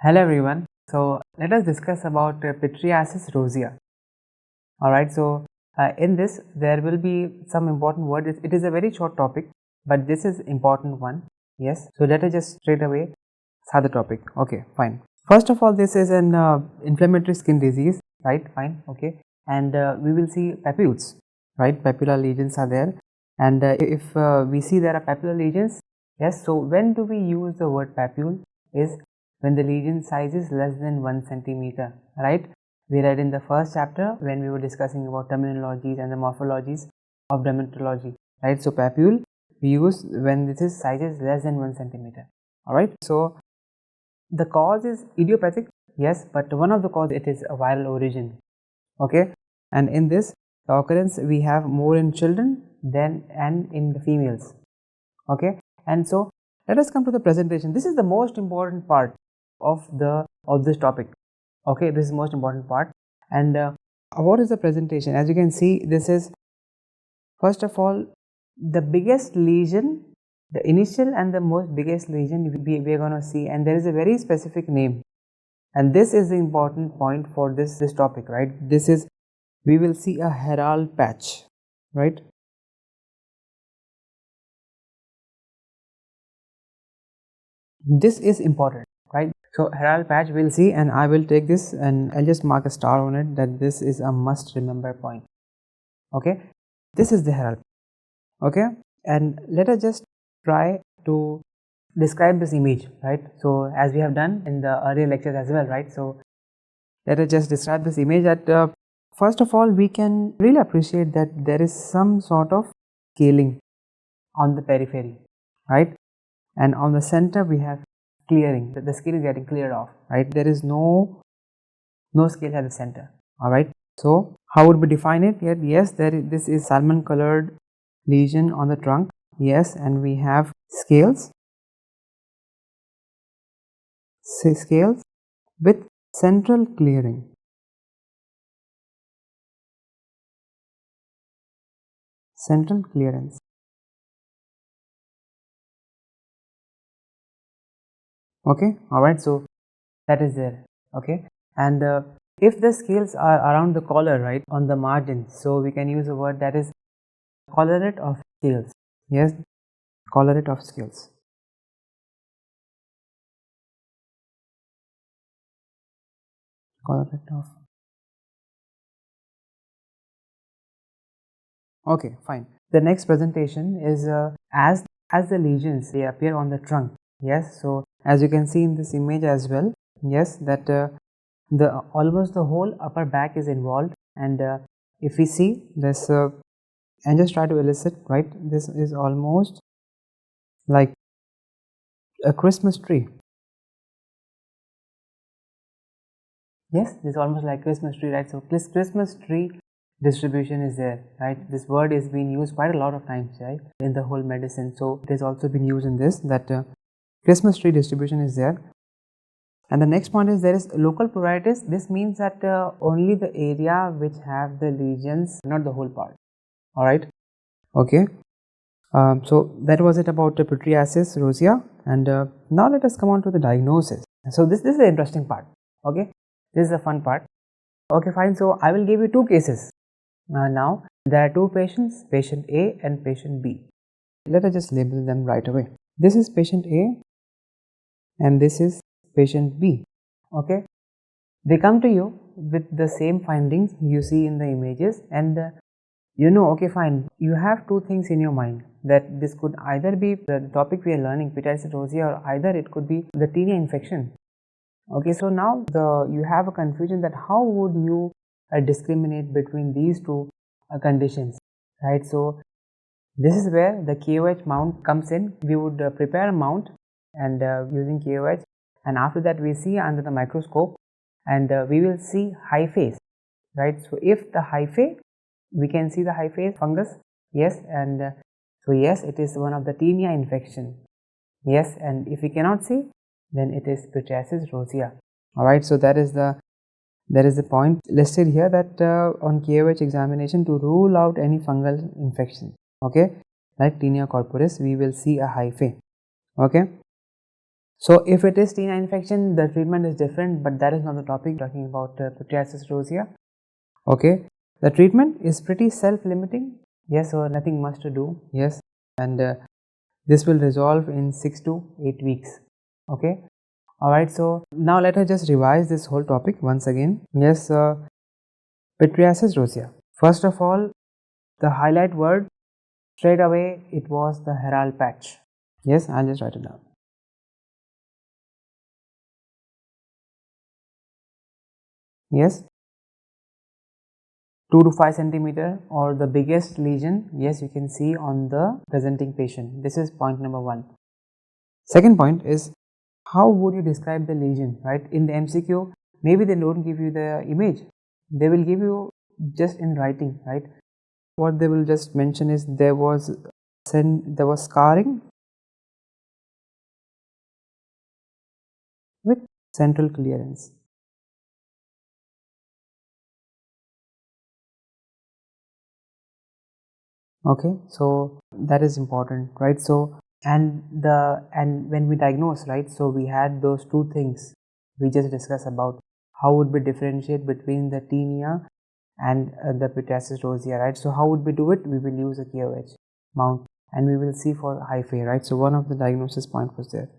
Hello everyone. So let us discuss about Pityriasis rosea. Alright, so in this there will be some important words. It is a very short topic, but this is important one. Yes, so let us just straight away start the topic. Okay, fine. First of all, this is an inflammatory skin disease, right? Fine, okay. And we will see papules, right? Papular lesions are there, and if we see there are papular lesions, yes. So when do we use the word papule? Is when the lesion size is less than 1 centimeter, right? We read in the first chapter when we were discussing about terminologies and the morphologies of dermatology, right? So papule we use when this is size is less than 1 centimeter. Alright, so the cause is idiopathic, yes, but one of the cause it is a viral origin, okay. And in this the occurrence we have more in children than and in the females, okay. And so let us come to the presentation. This is the most important part of this topic, okay. This is the most important part. And what is the presentation? As you can see, this is first of all the biggest lesion, the initial and the most biggest lesion we are going to see, and there is a very specific name, and this is the important point for this topic, right? This is, we will see a Herald patch, right? This is important, right? So Herald patch we'll see, and I will take this and I'll just mark a star on it that this is a must remember point, okay. This is the Herald, okay. And let us just try to describe this image, right? So as we have done in the earlier lectures as well, right? So let us just describe this image that first of all we can really appreciate that there is some sort of scaling on the periphery, right? And on the center we have clearing, the scale is getting cleared off, right? There is no scale at the center, alright. So how would we define it? Yes, this is salmon-colored lesion on the trunk, yes, and we have scales with central clearing. Central clearance. Okay, alright, so that is there, okay. And if the scales are around the collar, right, on the margin, so we can use a word that is collarette of scales. Yes, collarette of scales. Collarette of. Okay, fine. The next presentation is as the lesions they appear on the trunk. Yes, so as you can see in this image as well, yes, that the almost the whole upper back is involved, and if we see this and just try to elicit, right, this is almost like a Christmas tree. Yes, this is almost like Christmas tree, right? So this Christmas tree distribution is there, right? This word is being used quite a lot of times, right, in the whole medicine. So it has also been used in this, that Christmas tree distribution is there. And the next point is there is local pruritus. This means that only the area which have the lesions, not the whole part. All right, okay. So that was it about the Pityriasis rosea, and now let us come on to the diagnosis. So this is the interesting part, okay. This is the fun part. Okay, fine. So I will give you two cases. Now there are two patients, patient A and patient B. Let us just label them right away. This is patient A and this is patient B, okay. They come to you with the same findings you see in the images, and okay, fine, you have two things in your mind, that this could either be the topic we are learning, Pityriasis rosea, or either it could be the tinea infection. Okay, so now you have a confusion that how would you discriminate between these two conditions, right? So this is where the KOH mount comes in. We would prepare a mount and using KOH, and after that we see under the microscope, and we will see hyphae, right? So if the hyphae, we can see the hyphae fungus, yes, and so yes, it is one of the tinea infection, yes. And if we cannot see, then it is Pityriasis rosea. Alright, so that is the point listed here, that on KOH examination, to rule out any fungal infection, okay, like tinea corporis, we will see a hyphae, okay. So if it is 𝗔 infection, the treatment is different, but that is not the topic. Talking about Pityriasis rosea. Okay, the treatment is pretty self-limiting. Yes, so nothing much to do. Yes, and this will resolve in 6 to 8 weeks. Okay. Alright, so now let us just revise this whole topic once again. Yes, Pityriasis rosea. First of all, the highlight word straight away, it was the Herald Patch. Yes, I'll just write it down. Yes, 2 to 5 centimeter or the biggest lesion. Yes, you can see on the presenting patient. This is point number 1. Second point is, how would you describe the lesion, right? In the MCQ, maybe they don't give you the image. They will give you just in writing, right? What they will just mention is there was scarring with central clearance. Okay, so that is important, right? So and when we diagnose, right, so we had those two things we just discussed about how would we differentiate between the tinea and the Pityriasis rosea, right? So how would we do it? We will use a KOH mount and we will see for hyphae, right? So one of the diagnosis point was there.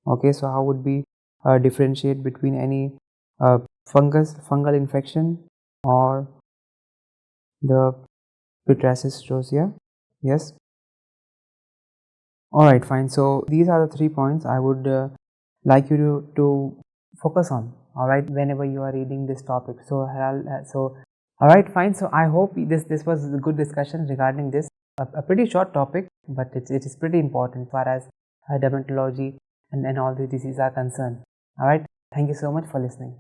Okay, so how would we differentiate between any fungal infection or the Pityriasis rosea? Yes. Alright, fine. So these are the 3 points I would like you to focus on, alright, whenever you are reading this topic. So alright, fine. So I hope this was a good discussion regarding this, a pretty short topic, but it is pretty important as far as dermatology and all the diseases are concerned. Alright, thank you so much for listening.